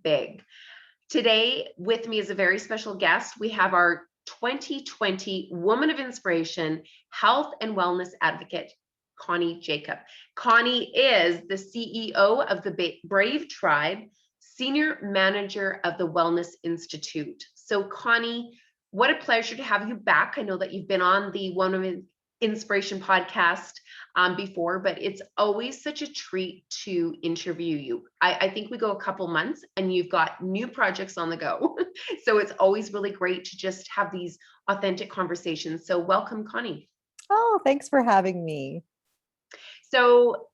big. Today with me is a very special guest. We have our 2020 Woman of Inspiration, Health and Wellness Advocate, Connie Jakab. Connie is the CEO of the Brave Tribe, Senior Manager of the Wellness Institute. So Connie, what a pleasure to have you back. I know that you've been on the Woman of Inspiration podcast before, but it's always such a treat to interview you. I think we go a couple months and you've got new projects on the go. So it's always really great to just have these authentic conversations. So welcome, Connie. Oh, thanks for having me. So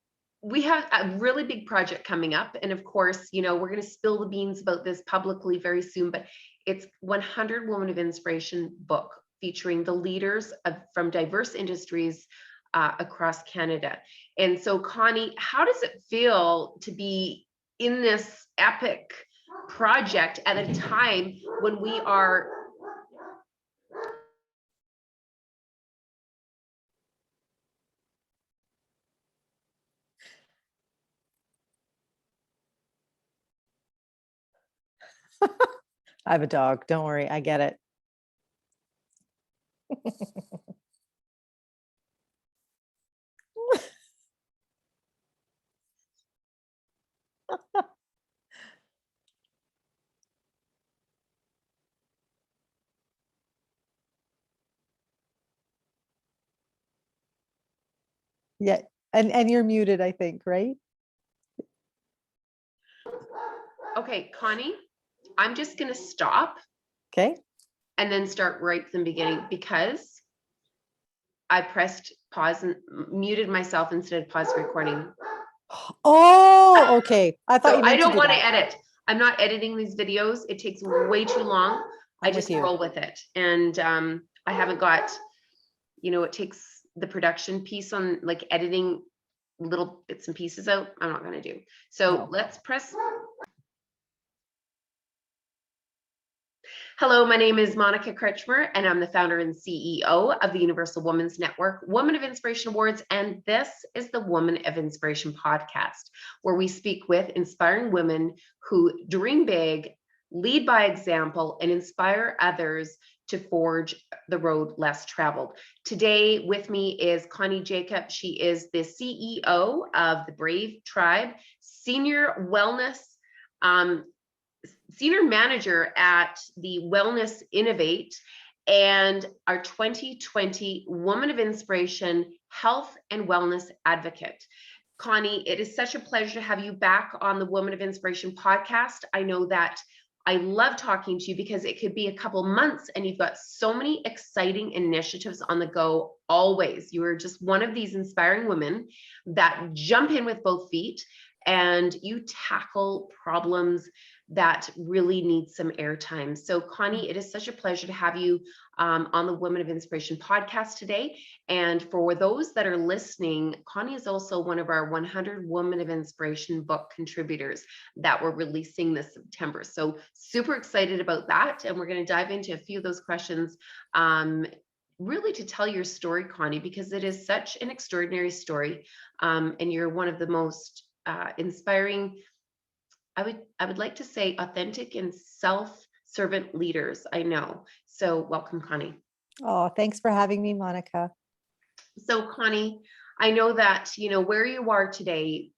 we have a really big project coming up. And of course, you know, we're going to spill the beans about this publicly very soon, but it's 100 Women of Inspiration book featuring the leaders from diverse industries across Canada. And so Connie, how does it feel to be in this epic project at a time when we are I have a dog. Don't worry. I get it. Yeah. And you're muted, I think, right? Okay, Connie, I'm just going to stop. Okay. And then start right from the beginning because I pressed pause and muted myself instead of pause recording. Oh, okay. I thought so you meant I don't to do want that. to edit. I'm not editing these videos. It takes way too long. I just roll with it. And I haven't got, you know, it takes the production piece on like editing little bits and pieces out. I'm not going to do. So let's press. Hello, my name is Monica Kretschmer, and I'm the founder and CEO of the Universal Women's Network, Woman of Inspiration Awards, and this is the Woman of Inspiration podcast, where we speak with inspiring women who dream big, lead by example, and inspire others to forge the road less traveled. Today with me is Connie Jakab. She is the CEO of the Brave Tribe, Senior Manager at the Wellness Innovate, and our 2020 Woman of Inspiration Health and Wellness Advocate. Connie, it is such a pleasure to have you back on the Woman of Inspiration podcast. I know that I love talking to you because it could be a couple months and you've got so many exciting initiatives on the go always. You are just one of these inspiring women that jump in with both feet and you tackle problems that really need some airtime. So Connie, it is such a pleasure to have you on the Women of Inspiration podcast today. And for those that are listening, Connie is also one of our 100 Women of Inspiration book contributors that we're releasing this September. So super excited about that. And we're going to dive into a few of those questions really to tell your story, Connie, because it is such an extraordinary story. And you're one of the most inspiring, I would like to say authentic and self-servant leaders I know. So welcome, Connie. Oh, thanks for having me, Monica. So Connie, I know that, you know, where you are today,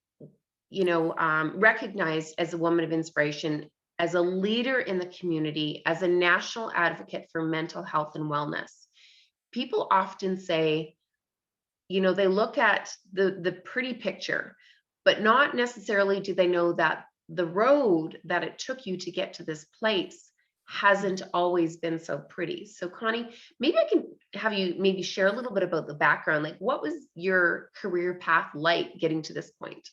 you know, recognized as a woman of inspiration, as a leader in the community, as a national advocate for mental health and wellness. People often say, you know, they look at the pretty picture, but not necessarily do they know that the road that it took you to get to this place hasn't always been so pretty. So Connie, maybe I can have you maybe share a little bit about the background. Like, what was your career path like getting to this point?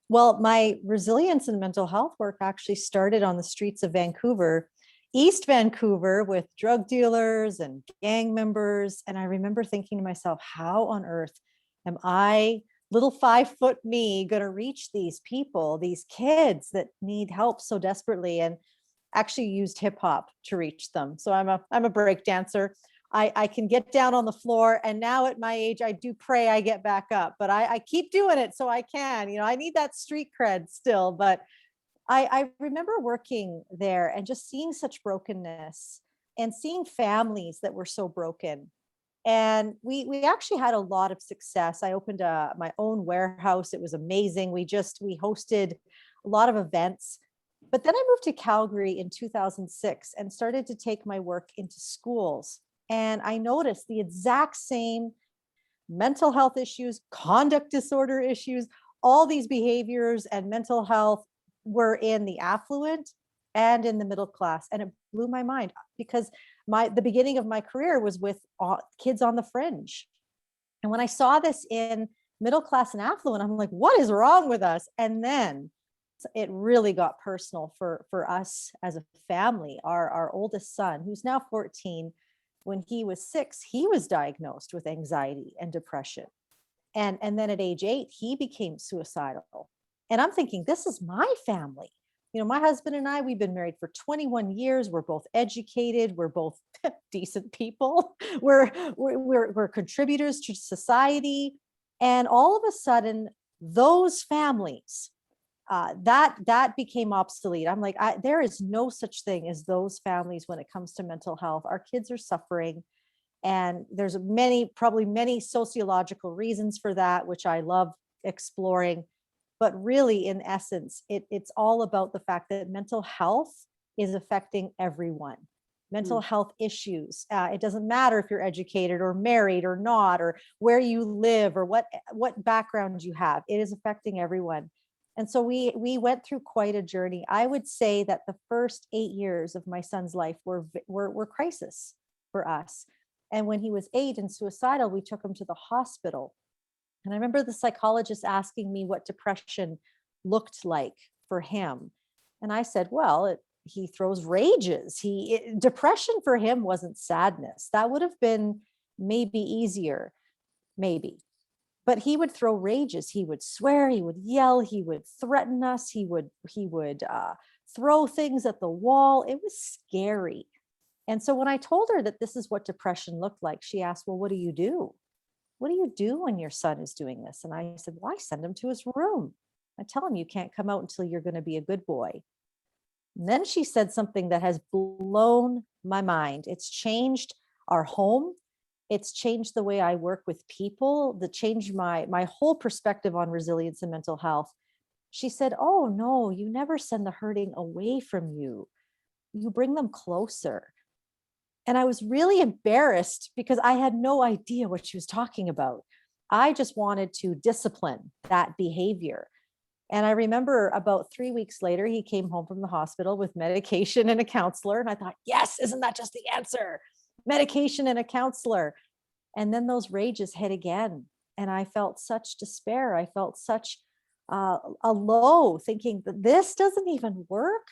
Well, my resilience and mental health work actually started on the streets of Vancouver, East Vancouver, with drug dealers and gang members. And I remember thinking to myself, how on earth am I, little 5-foot me, going to reach these people, these kids that need help so desperately? And actually used hip hop to reach them. So I'm a break dancer. I can get down on the floor, and now at my age, I do pray I get back up, but I keep doing it so I can. You know, I need that street cred still, but I remember working there and just seeing such brokenness and seeing families that were so broken. And we actually had a lot of success. I opened my own warehouse. It was amazing. We hosted a lot of events. But then I moved to Calgary in 2006 and started to take my work into schools. And I noticed the exact same mental health issues, conduct disorder issues, all these behaviors and mental health were in the affluent and in the middle class. And it blew my mind because the beginning of my career was with kids on the fringe. And when I saw this in middle class and affluent, I'm like, what is wrong with us? And then it really got personal for us as a family. Our oldest son, who's now 14, when he was 6, he was diagnosed with anxiety and depression. And then at age 8, he became suicidal. And I'm thinking, this is my family. My husband and I, we've been married for 21 years. We're both educated. We're both decent people. We're contributors to society. And all of a sudden, those families, that became obsolete. I'm like, there is no such thing as those families when it comes to mental health. Our kids are suffering. And there's probably many sociological reasons for that, which I love exploring. But really, in essence, it's all about the fact that mental health is affecting everyone. Mental health issues. It doesn't matter if you're educated or married or not, or where you live or what background you have. It is affecting everyone. And so we went through quite a journey. I would say that the first 8 years of my son's life were crisis for us. And when he was 8 and suicidal, we took him to the hospital. And I remember the psychologist asking me what depression looked like for him. And I said, well, he throws rages. Depression for him wasn't sadness. That would have been maybe easier, maybe. But he would throw rages. He would swear, he would yell, he would threaten us, he would throw things at the wall. It was scary. And so when I told her that this is what depression looked like, she asked, well, what do you do? What do you do when your son is doing this? And I said, well, I send him to his room. I tell him you can't come out until you're going to be a good boy. And then she said something that has blown my mind. It's changed our home. It's changed the way I work with people, that changed my whole perspective on resilience and mental health. She said, oh, no, you never send the hurting away from you. You bring them closer. And I was really embarrassed because I had no idea what she was talking about. I just wanted to discipline that behavior. And I remember about 3 weeks later, he came home from the hospital with medication and a counselor. And I thought, yes, isn't that just the answer? Medication and a counselor. And then those rages hit again. And I felt such despair. I felt such a low, thinking that this doesn't even work.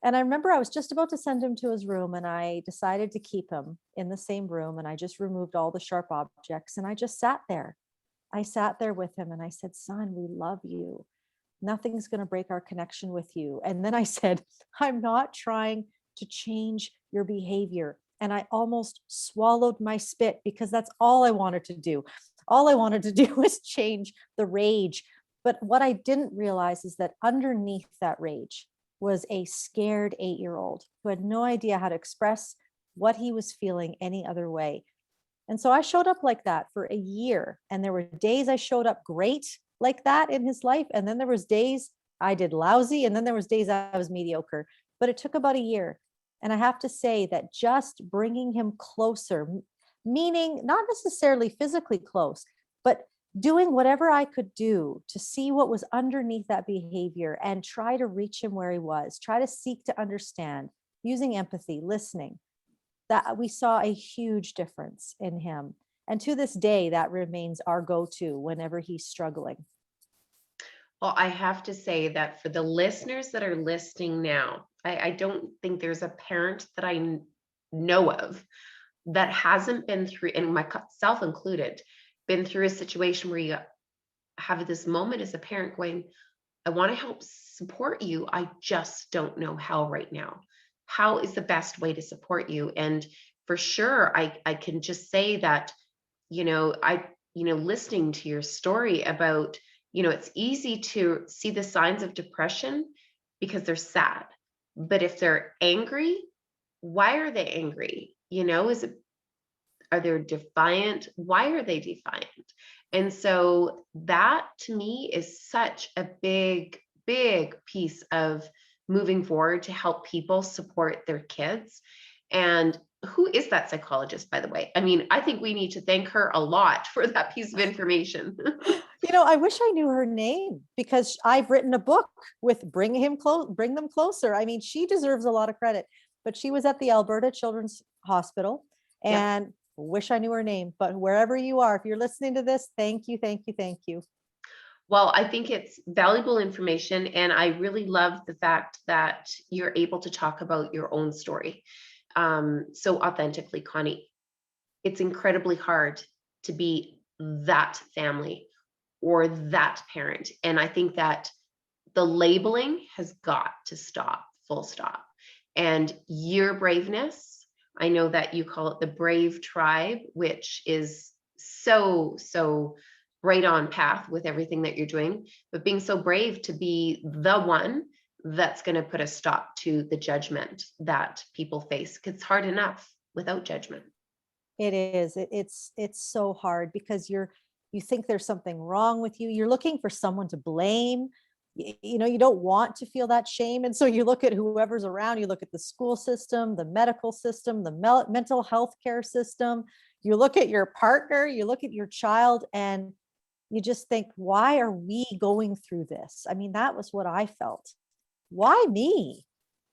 And I remember I was just about to send him to his room, and I decided to keep him in the same room. And I just removed all the sharp objects and I just sat there. I sat there with him and I said, son, we love you. Nothing's going to break our connection with you. And then I said, I'm not trying to change your behavior. And I almost swallowed my spit because that's all I wanted to do. All I wanted to do was change the rage. But what I didn't realize is that underneath that rage was a scared 8-year-old who had no idea how to express what he was feeling any other way. And so I showed up like that for a year. And there were days I showed up great like that in his life. And then there was days I did lousy. And then there was days I was mediocre. But it took about a year. And I have to say that just bringing him closer, meaning not necessarily physically close, but doing whatever I could do to see what was underneath that behavior and try to reach him where he was, try to seek to understand, using empathy, listening, that we saw a huge difference in him. And to this day, that remains our go-to whenever he's struggling. Well, I have to say that for the listeners that are listening now, I don't think there's a parent that I know of that hasn't been through, and myself included, been through a situation where you have this moment as a parent going, I want to help support you. I just don't know how right now. How is the best way to support you? And for sure, I can just say that, listening to your story about, it's easy to see the signs of depression, because they're sad. But if they're angry, why are they angry? Are they defiant? Why are they defiant? And so that to me is such a big, big piece of moving forward to help people support their kids. And who is that psychologist, by the way? I mean, I think we need to thank her a lot for that piece of information. I wish I knew her name, because I've written a book with Bring Them Closer. I mean, she deserves a lot of credit, but she was at the Alberta Children's Hospital, Yep. and wish I knew her name, but wherever you are, if you're listening to this, thank you, thank you, thank you. Well, I think it's valuable information, and I really love the fact that you're able to talk about your own story so authentically, Connie. It's incredibly hard to be that family or that parent. And I think that the labeling has got to stop, full stop. And your braveness, I know that you call it the brave tribe, which is so right on path with everything that you're doing, but being so brave to be the one that's going to put a stop to the judgment that people face, because it's hard enough without judgment. It is. It's so hard, because you think there's something wrong with you. You're looking for someone to blame. You don't want to feel that shame. And so you look at whoever's around, you look at the school system, the medical system, the mental health care system, you look at your partner, you look at your child, and you just think, why are we going through this? I mean, that was what I felt. Why me?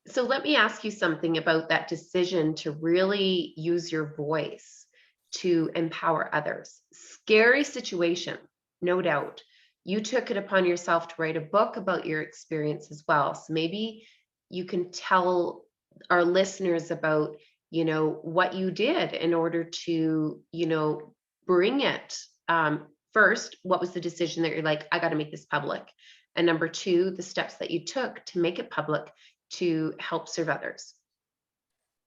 So let me ask you something about that decision to really use your voice to empower others. Scary situation, no doubt. You took it upon yourself to write a book about your experience as well. So maybe you can tell our listeners about, what you did in order to, bring it. First, what was the decision that you're like, I got to make this public? And number two, the steps that you took to make it public to help serve others.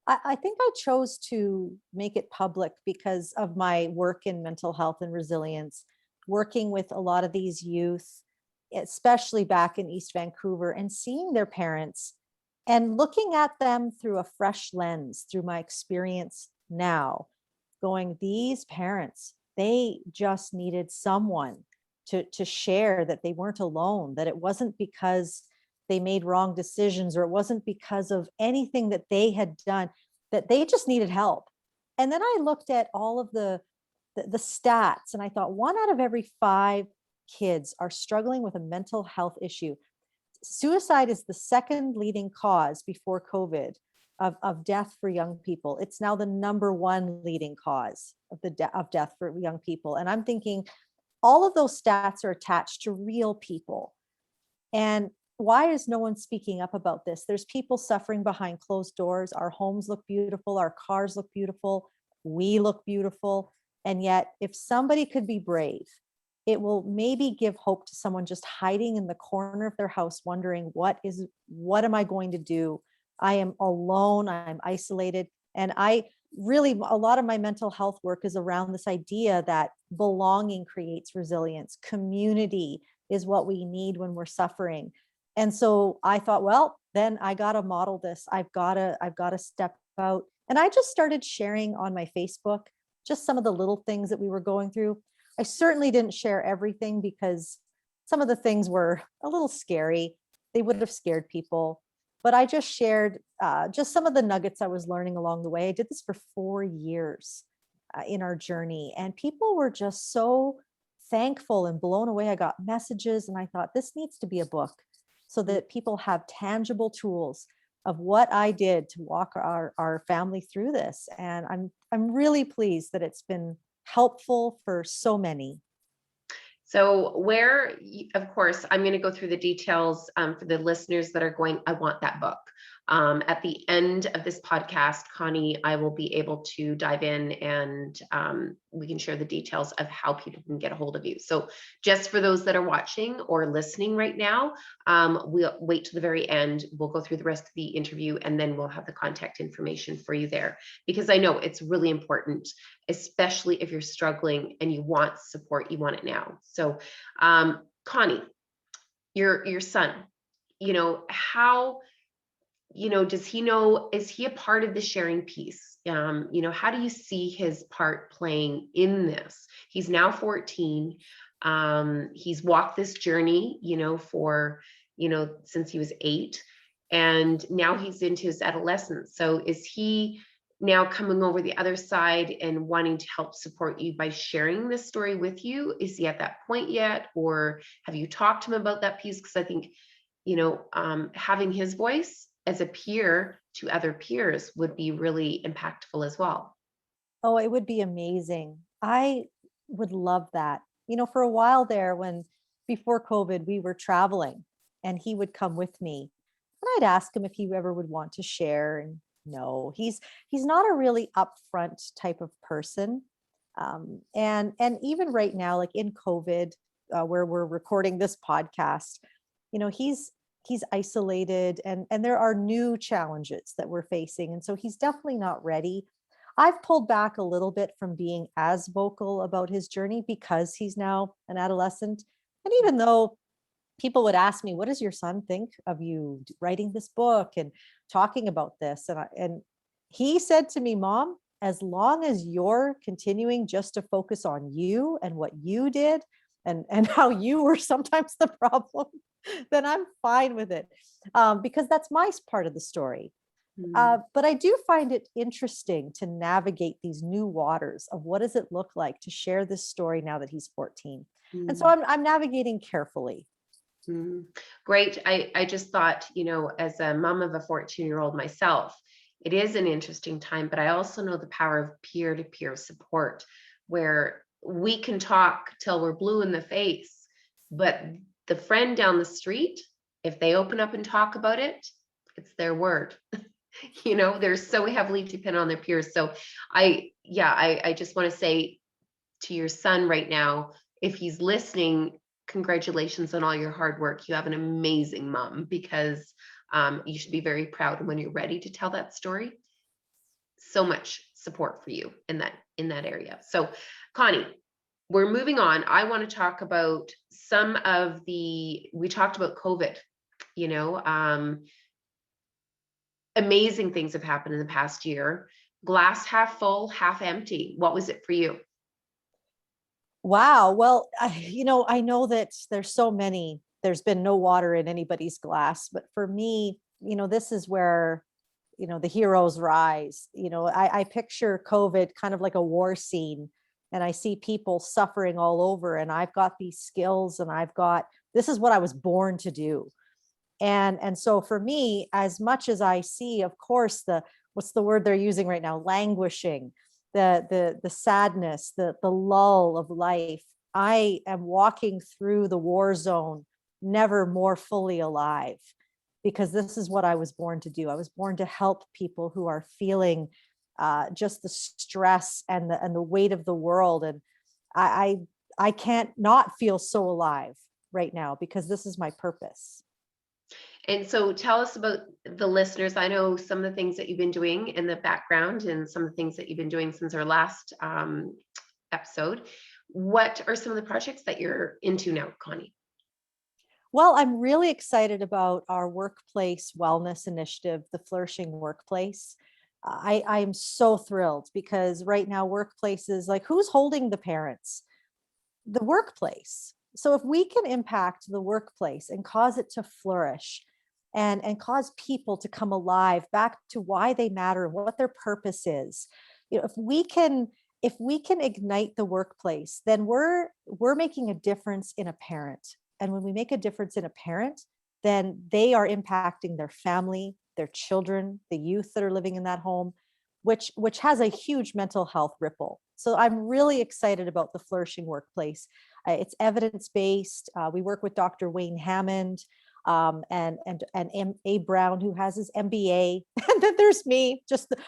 I think I chose to make it public because of my work in mental health and resilience, working with a lot of these youth, especially back in East Vancouver, and seeing their parents and looking at them through a fresh lens, through my experience now, going, these parents, they just needed someone to share that they weren't alone, that it wasn't because they made wrong decisions, or it wasn't because of anything that they had done, that they just needed help. And then I looked at all of the stats, and I thought 1 out of every 5 kids are struggling with a mental health issue. Suicide is the second leading cause before COVID of death for young people. It's now the number 1 leading cause of death for young people. And I'm thinking, all of those stats are attached to real people. And why is no one speaking up about this? There's people suffering behind closed doors. Our homes look beautiful. Our cars look beautiful. We look beautiful. And yet, if somebody could be brave, it will maybe give hope to someone just hiding in the corner of their house, wondering, what am I going to do? I am alone. I'm isolated. And a lot of my mental health work is around this idea that belonging creates resilience. Community is what we need when we're suffering. And so I thought, well, then I got to model this. I've got to step out. And I just started sharing on my Facebook just some of the little things that we were going through. I certainly didn't share everything, because some of the things were a little scary. They would have scared people. But I just shared just some of the nuggets I was learning along the way. I did this for 4 years in our journey, and people were just so thankful and blown away. I got messages, and I thought, this needs to be a book, so that people have tangible tools of what I did to walk our family through this. And I'm really pleased that it's been helpful for so many. So of course, I'm going to go through the details for the listeners that are going, I want that book. At the end of this podcast, Connie, I will be able to dive in, and we can share the details of how people can get a hold of you. So just for those that are watching or listening right now, we'll wait to the very end. We'll go through the rest of the interview, and then we'll have the contact information for you there, because I know it's really important, especially if you're struggling and you want support, you want it now. So Connie, your son, how, does he know, is he a part of the sharing piece? How do you see his part playing in this? He's now 14. He's walked this journey, for, since he was 8, and now he's into his adolescence. So is he now coming over the other side and wanting to help support you by sharing this story with you? Is he at that point yet? Or have you talked to him about that piece? Because I think, having his voice as a peer to other peers would be really impactful as well. Oh, it would be amazing. I would love that. For a while there, before COVID, we were traveling and he would come with me. And I'd ask him if he ever would want to share. And no, he's not a really upfront type of person. And even right now, like in COVID, where we're recording this podcast, he's isolated, and there are new challenges that we're facing. And so he's definitely not ready. I've pulled back a little bit from being as vocal about his journey because he's now an adolescent. And even though people would ask me, what does your son think of you writing this book and talking about this? And he said to me, Mom, as long as you're continuing just to focus on you and what you did and how you were sometimes the problem, then I'm fine with it, because that's my part of the story. But I do find it interesting to navigate these new waters of what does it look like to share this story now that he's 14. And so I'm navigating carefully. Great. I just thought, as a mom of a 14-year-old myself, it is an interesting time, but I also know the power of peer-to-peer support, where we can talk till we're blue in the face, but the friend down the street, if they open up and talk about it, it's their word. They're so heavily dependent on their peers. So I just want to say to your son right now, if he's listening, congratulations on all your hard work. You have an amazing mom, because you should be very proud. And when you're ready to tell that story, so much support for you in that area. So Connie, we're moving on. I want to talk about we talked about COVID, amazing things have happened in the past year. Glass half full, half empty. What was it for you? Wow. Well, I know that there's been no water in anybody's glass, but for me, this is where, the heroes rise. I picture COVID kind of like a war scene, and I see people suffering all over, and I've got these skills, and this is what I was born to do. And so for me, as much as I see, of course, what's the word they're using right now? Languishing, the sadness, the lull of life. I am walking through the war zone, never more fully alive, because this is what I was born to do. I was born to help people who are feeling just the stress and the weight of the world. And I can't not feel so alive right now, because this is my purpose. And so tell us about the listeners. I know some of the things that you've been doing in the background and some of the things that you've been doing since our last episode. What are some of the projects that you're into now, Connie? Well, I'm really excited about our workplace wellness initiative, the Flourishing Workplace. I'm so thrilled, because right now workplaces, like, who's holding the parents? The workplace. So if we can impact the workplace and cause it to flourish, and cause people to come alive back to why they matter, what their purpose is, if we can ignite the workplace, then we're making a difference in a parent. And when we make a difference in a parent, then they are impacting their family, their children, the youth that are living in that home, which has a huge mental health ripple. So I'm really excited about the Flourishing Workplace. It's evidence-based. We work with Dr. Wayne Hammond, and A. Brown, who has his MBA. And then there's me,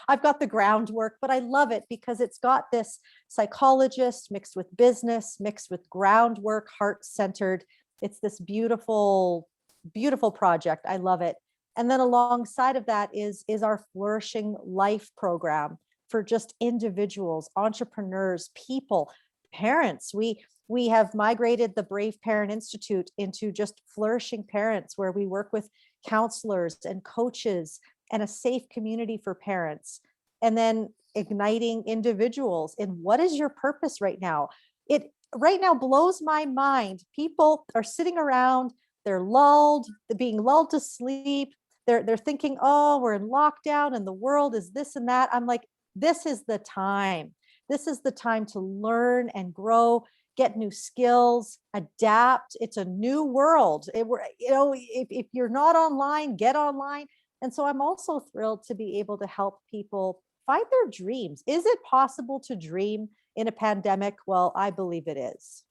I've got the groundwork, but I love it because it's got this psychologist mixed with business, mixed with groundwork, heart-centered. It's this beautiful, beautiful project. I love it. And then alongside of that is our Flourishing Life program for just individuals, entrepreneurs, people, parents. We have migrated the Brave Parent Institute into just Flourishing Parents, where we work with counselors and coaches and a safe community for parents. And then igniting individuals in what is your purpose right now. It right now blows my mind. People are sitting around, they're lulled, they're being lulled to sleep. They're thinking, oh, we're in lockdown and the world is this and that. I'm like, this is the time. This is the time to learn and grow, get new skills, adapt. It's a new world. If you're not online, get online. And so I'm also thrilled to be able to help people find their dreams. Is it possible to dream in a pandemic? Well, I believe it is.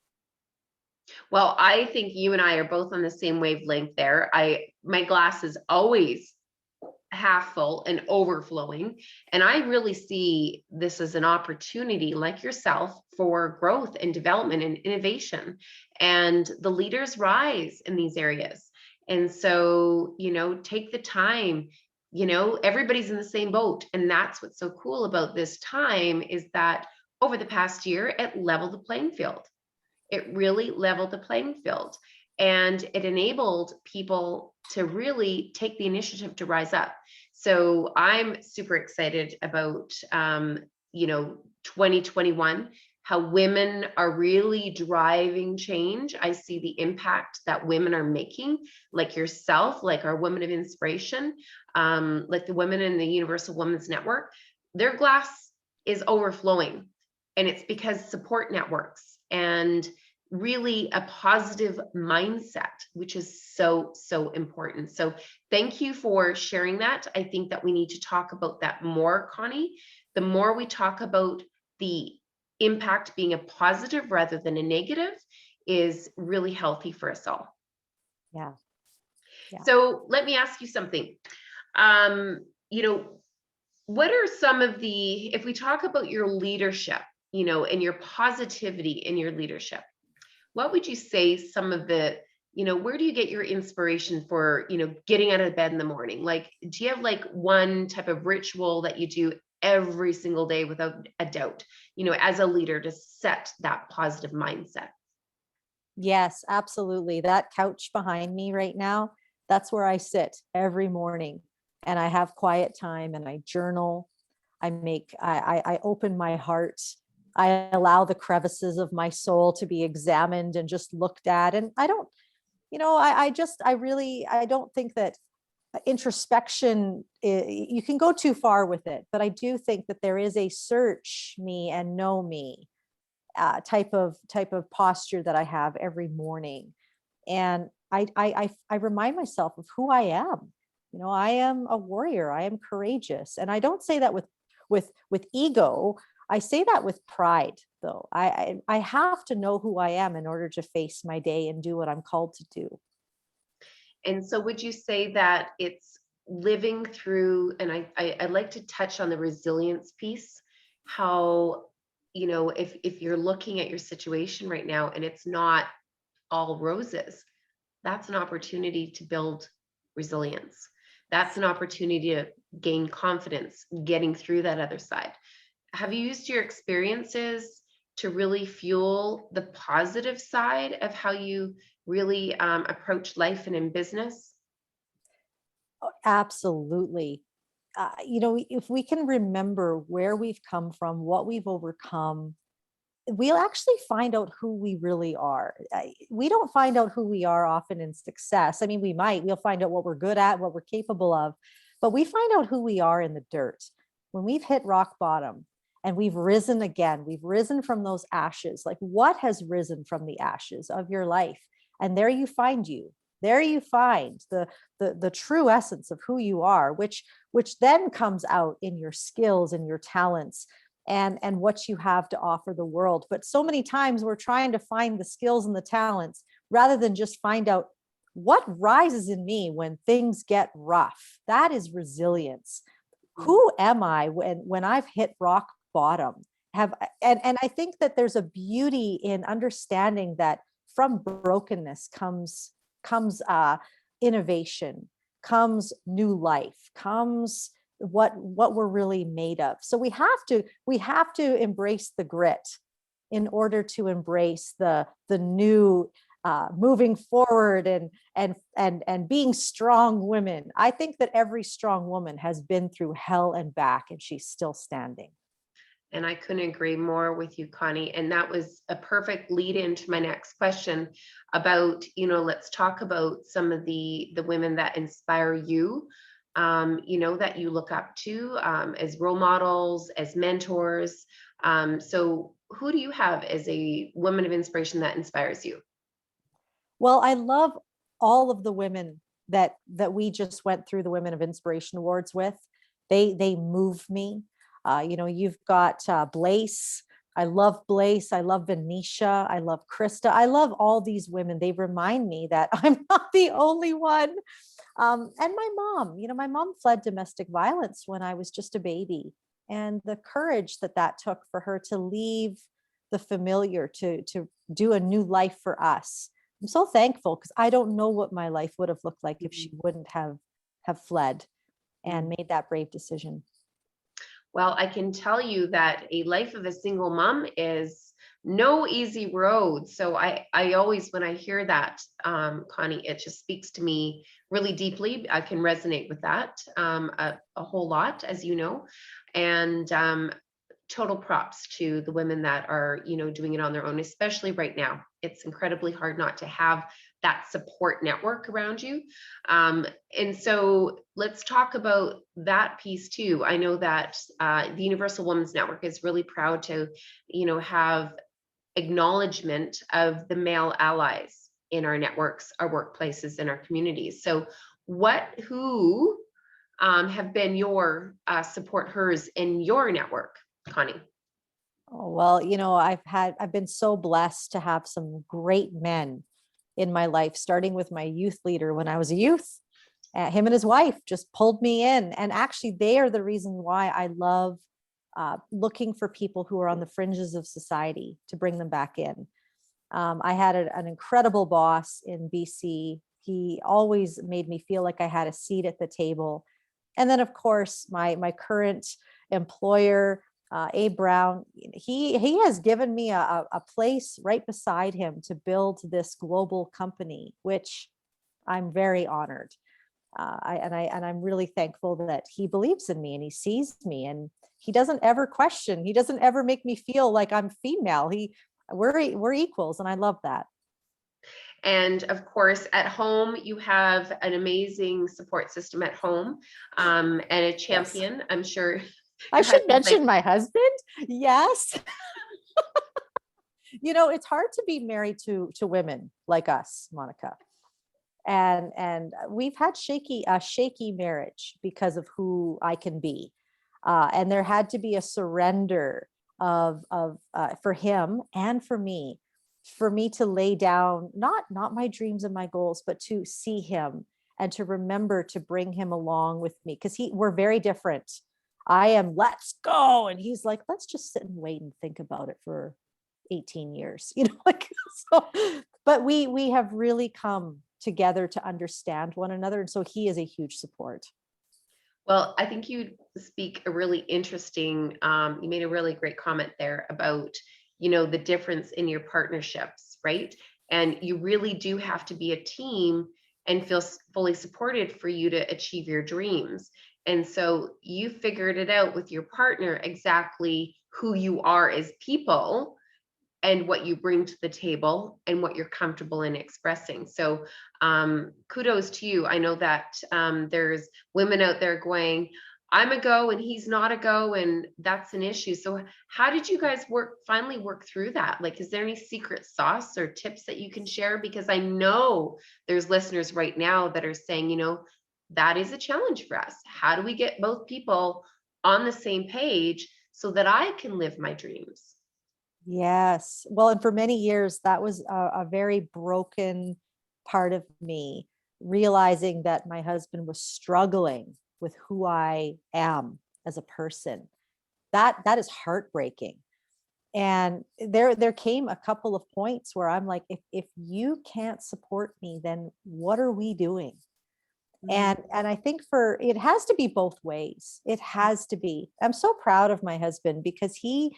Well, I think you and I are both on the same wavelength there. My glass is always half full and overflowing. And I really see this as an opportunity, like yourself, for growth and development and innovation. And the leaders rise in these areas. And so, take the time. Everybody's in the same boat. And that's what's so cool about this time, is that over the past year, it leveled the playing field. It really leveled the playing field, and it enabled people to really take the initiative to rise up. So I'm super excited about 2021, how women are really driving change. I see the impact that women are making, like yourself, like our women of inspiration, like the women in the Universal Women's Network. Their glass is overflowing, and it's because support networks and really a positive mindset, which is so, so important. So thank you for sharing that. I think that we need to talk about that more, Connie. The more we talk about the impact being a positive rather than a negative is really healthy for us all. Yeah. So let me ask you something. What are some of if we talk about your leadership, and your positivity in your leadership, what would you say some of the, where do you get your inspiration for, getting out of bed in the morning? Like, do you have like one type of ritual that you do every single day without a doubt, as a leader, to set that positive mindset? Yes, absolutely. That couch behind me right now, that's where I sit every morning, and I have quiet time and I journal. I open my heart. I allow the crevices of my soul to be examined and just looked at. And I don't, I don't think that introspection, you can go too far with it, but I do think that there is a search me and know me type of posture that I have every morning. And I remind myself of who I am. I am a warrior. I am courageous. And I don't say that with ego. I say that with pride, though. I have to know who I am in order to face my day and do what I'm called to do. And so would you say that it's living through, and I'd like to touch on the resilience piece, how, if you're looking at your situation right now and it's not all roses, that's an opportunity to build resilience. That's an opportunity to gain confidence, getting through that other side. Have you used your experiences to really fuel the positive side of how you really approach life and in business? Oh, absolutely. If we can remember where we've come from, what we've overcome, we'll actually find out who we really are. We don't find out who we are often in success. I mean, we'll find out what we're good at, what we're capable of, but we find out who we are in the dirt. When we've hit rock bottom and we've risen again, we've risen from those ashes. Like, what has risen from the ashes of your life? And there you find you. There you find the true essence of who you are, which then comes out in your skills and your talents and what you have to offer the world. But so many times we're trying to find the skills and the talents rather than just find out what rises in me when things get rough. That is resilience. Who am I when I've hit rock bottom? And I think that there's a beauty in understanding that from brokenness comes innovation, comes new life, comes what we're really made of. So we have to embrace the grit in order to embrace the new moving forward and being strong women. I think that every strong woman has been through hell and back, and she's still standing. And I couldn't agree more with you, Connie. And that was a perfect lead into my next question about, let's talk about some of the women that inspire you, that you look up to as role models, as mentors. So who do you have as a woman of inspiration that inspires you? Well, I love all of the women that we just went through the Women of Inspiration Awards with. They move me. You've got Blaise. I love Blaise. I love Venetia. I love Krista. I love all these women. They remind me that I'm not the only one. And my mom fled domestic violence when I was just a baby. And the courage that took for her to leave the familiar, to do a new life for us. I'm so thankful, because I don't know what my life would have looked like if she wouldn't have fled and made that brave decision. Well, I can tell you that a life of a single mom is no easy road. So I always, when I hear that, Connie, it just speaks to me really deeply. I can resonate with that a whole lot, as you know, and total props to the women that are, doing it on their own, especially right now. It's incredibly hard not to have that support network around you. And so let's talk about that piece too. I know that the Universal Women's Network is really proud to, have acknowledgement of the male allies in our networks, our workplaces, and our communities. So who have been your support hers in your network, Connie? Oh, well, I've been so blessed to have some great men in my life, starting with my youth leader when I was a youth. Him and his wife just pulled me in. And actually, they are the reason why I love looking for people who are on the fringes of society to bring them back in. I had an incredible boss in BC. He always made me feel like I had a seat at the table. And then, of course, my current employer, Abe Brown, he has given me a place right beside him to build this global company, which I'm very honored. I'm really thankful that he believes in me and he sees me, and he doesn't ever question. He doesn't ever make me feel like I'm female. We're equals, and I love that. And of course, at home, you have an amazing support system at home, and a champion. Yes. I'm sure. I should mention my husband. Yes. It's hard to be married to women like us, Monica. And we've had a shaky marriage because of who I can be. And there had to be a surrender of for him and for me to lay down, not my dreams and my goals, but to see him and to remember to bring him along with me. Because we're very different. I am, let's go. And he's like, let's just sit and wait and think about it for 18 years, so, but we have really come together to understand one another. And so he is a huge support. Well, I think you speak a really interesting, you made a really great comment there about, the difference in your partnerships, right? And you really do have to be a team and feel fully supported for you to achieve your dreams. And so you figured it out with your partner, exactly who you are as people and what you bring to the table and what you're comfortable in expressing. So kudos to you. I know that there's women out there going, I'm a go and he's not a go, and that's an issue. So how did you guys finally work through that? Like, is there any secret sauce or tips that you can share? Because I know there's listeners right now that are saying, that is a challenge for us. How do we get both people on the same page so that I can live my dreams? Yes. Well, and for many years, that was a very broken part of me, realizing that my husband was struggling with who I am as a person. That is heartbreaking. And there came a couple of points where I'm like, if you can't support me, then what are we doing? And I think it has to be both ways. It has to be. I'm so proud of my husband because he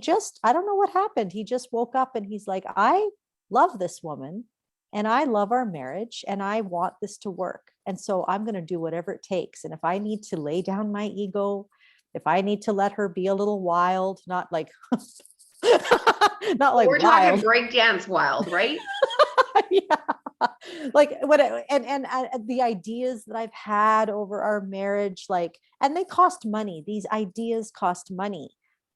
just, I don't know what happened. He just woke up and he's like, I love this woman and I love our marriage and I want this to work. And so I'm going to do whatever it takes. And if I need to lay down my ego, if I need to let her be a little wild, not like, not like We're talking wild. breakdance wild, right? Yeah. Like what, and the ideas that I've had over our marriage, like, and they cost money. These ideas cost money.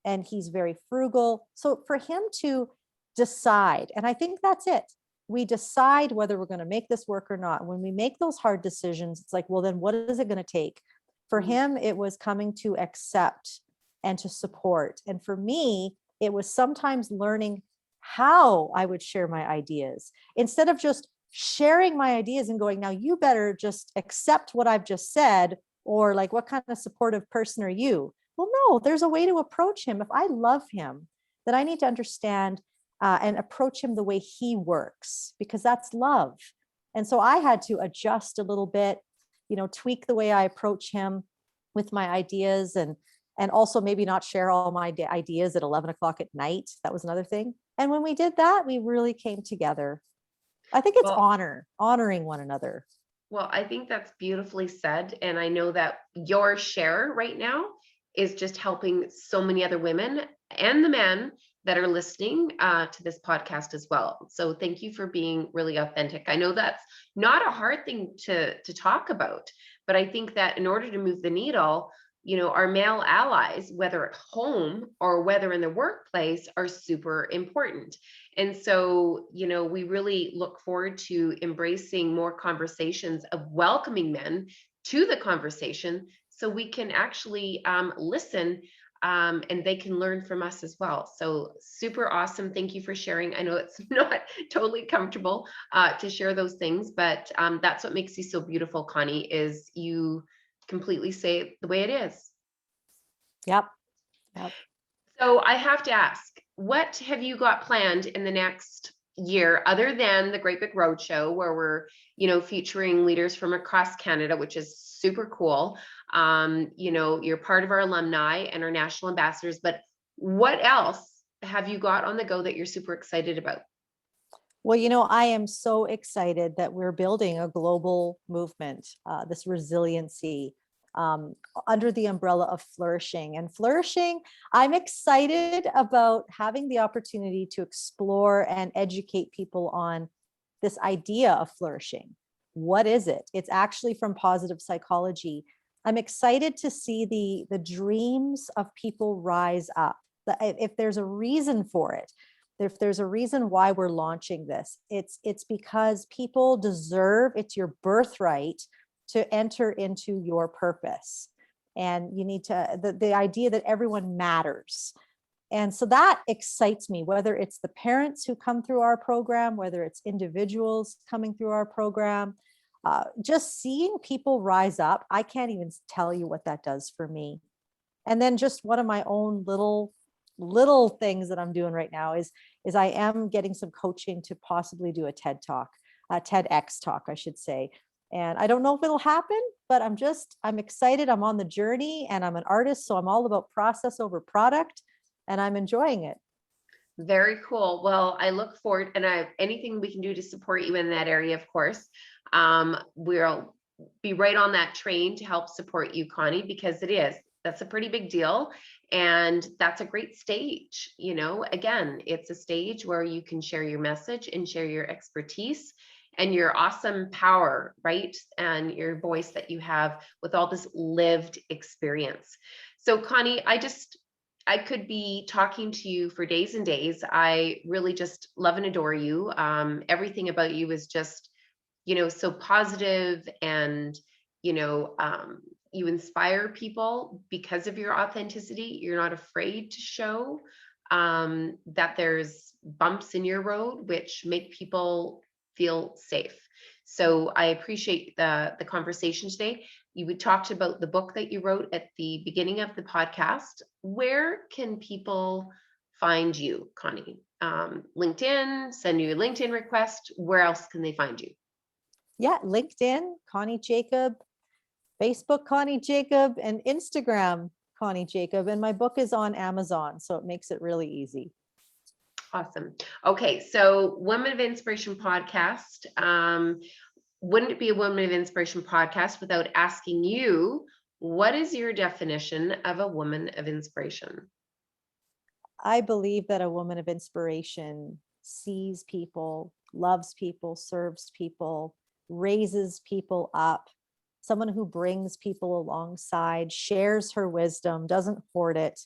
And he's very frugal. So for him to decide, and I think that's it. We decide whether we're going to make this work or not. When we make those hard decisions, it's like, well, then what is it going to take? For him, it was coming to accept and to support. And for me, it was sometimes learning how I would share my ideas instead of just sharing my ideas and going, now you better just accept what I've just said, or like, what kind of supportive person are you? Well, no, there's a way to approach him. If I love him, then I need to understand and approach him the way he works, because that's love. And so I had to adjust a little bit, tweak the way I approach him with my ideas, and also maybe not share all my ideas at 11 o'clock at night. That was another thing. And when we did that, we really came together. I think it's honoring one another. Well, I think that's beautifully said. And I know that your share right now is just helping so many other women and the men that are listening to this podcast as well. So thank you for being really authentic. I know that's not a hard thing to talk about, but I think that in order to move the needle, our male allies, whether at home or whether in the workplace, are super important. And so, we really look forward to embracing more conversations of welcoming men to the conversation so we can actually listen and they can learn from us as well. So super awesome. Thank you for sharing. I know it's not totally comfortable to share those things, but that's what makes you so beautiful, Connie, is you completely say it the way it is. Yep. So I have to ask, what have you got planned in the next year, other than the Great Big Roadshow, where we're, featuring leaders from across Canada, which is super cool. You're part of our alumni and our national ambassadors, but what else have you got on the go that you're super excited about? Well, I am so excited that we're building a global movement, this resiliency under the umbrella of flourishing. And flourishing, I'm excited about having the opportunity to explore and educate people on this idea of flourishing. What is it? It's actually from positive psychology. I'm excited to see the dreams of people rise up. If there's a reason for it, if there's a reason why we're launching this, it's because people deserve, it's your birthright to enter into your purpose. And you need to, the idea that everyone matters. And so that excites me, whether it's the parents who come through our program, whether it's individuals coming through our program, just seeing people rise up. I can't even tell you what that does for me. And then just one of my own little things that I'm doing right now is I am getting some coaching to possibly do a TEDx talk, I should say. And I don't know if it'll happen, but I'm excited. I'm on the journey and I'm an artist. So I'm all about process over product and I'm enjoying it. Very cool. Well, I look forward, and anything we can do to support you in that area, of course. We'll be right on that train to help support you, Connie, because that's a pretty big deal. And that's a great stage. Again, it's a stage where you can share your message and share your expertise and your awesome power, right? And your voice that you have with all this lived experience. So Connie, I could be talking to you for days and days. I really just love and adore you. Everything about you is just, so positive, and, you inspire people because of your authenticity. You're not afraid to show that there's bumps in your road, which make people feel safe. So I appreciate the conversation today. You talked about the book that you wrote at the beginning of the podcast. Where can people find you, Connie? LinkedIn, send you a LinkedIn request. Where else can they find you? Yeah, LinkedIn, Connie Jakab, Facebook, Connie Jakab, and Instagram, Connie Jakab. And my book is on Amazon, so it makes it really easy. Awesome. Okay, so Women of Inspiration podcast. Wouldn't it be a Women of Inspiration podcast without asking you, what is your definition of a woman of inspiration? I believe that a woman of inspiration sees people, loves people, serves people, raises people up, someone who brings people alongside, shares her wisdom, doesn't hoard it,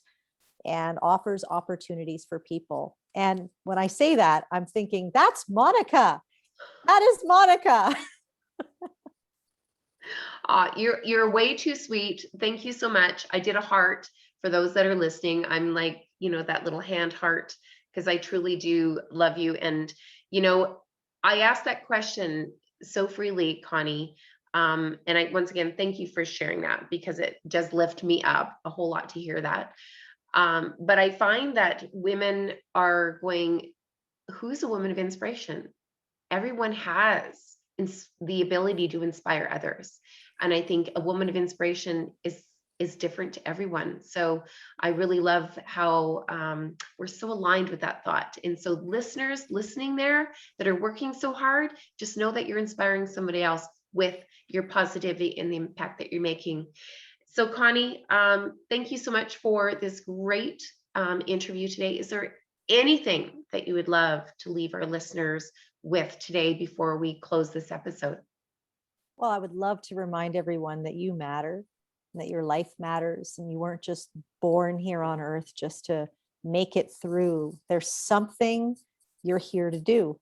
and offers opportunities for people. And when I say that, I'm thinking, that's Monica. That is Monica. You're way too sweet. Thank you so much. I did a heart for those that are listening. I'm like, that little hand heart, because I truly do love you. And, I asked that question so freely, Connie. And once again, thank you for sharing that, because it does lift me up a whole lot to hear that. But I find that women are going, who's a woman of inspiration? Everyone has the ability to inspire others. And I think a woman of inspiration is different to everyone. So I really love how we're so aligned with that thought. And so listeners listening there that are working so hard, just know that you're inspiring somebody else with your positivity and the impact that you're making. So Connie, thank you so much for this great interview today. Is there anything that you would love to leave our listeners with today before we close this episode? Well, I would love to remind everyone that you matter, and that your life matters, and you weren't just born here on earth just to make it through. There's something you're here to do.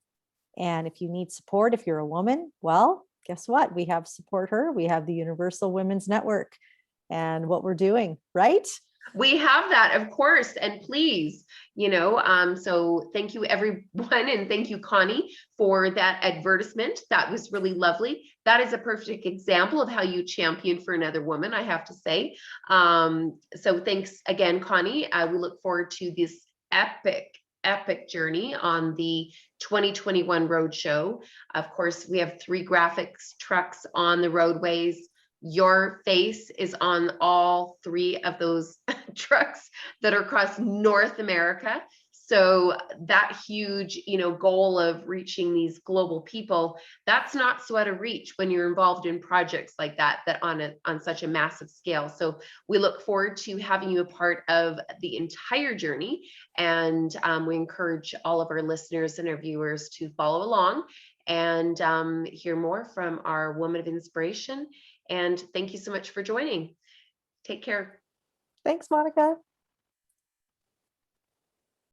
And if you need support, if you're a woman, well, guess what? We have Support Her. We have the Universal Women's Network and what we're doing, right? We have that, of course, and please, so thank you everyone, and thank you, Connie, for that advertisement. That was really lovely. That is a perfect example of how you champion for another woman, I have to say. So thanks again, Connie. We look forward to this epic journey on the 2021 Roadshow. Of course, we have 3 graphics trucks on the roadways. Your face is on all 3 of those trucks that are across North America. So that huge, goal of reaching these global people, that's not so out of reach when you're involved in projects like that on such a massive scale. So we look forward to having you a part of the entire journey. And we encourage all of our listeners and our viewers to follow along and hear more from our Woman of Inspiration. And thank you so much for joining. Take care. Thanks, Monica.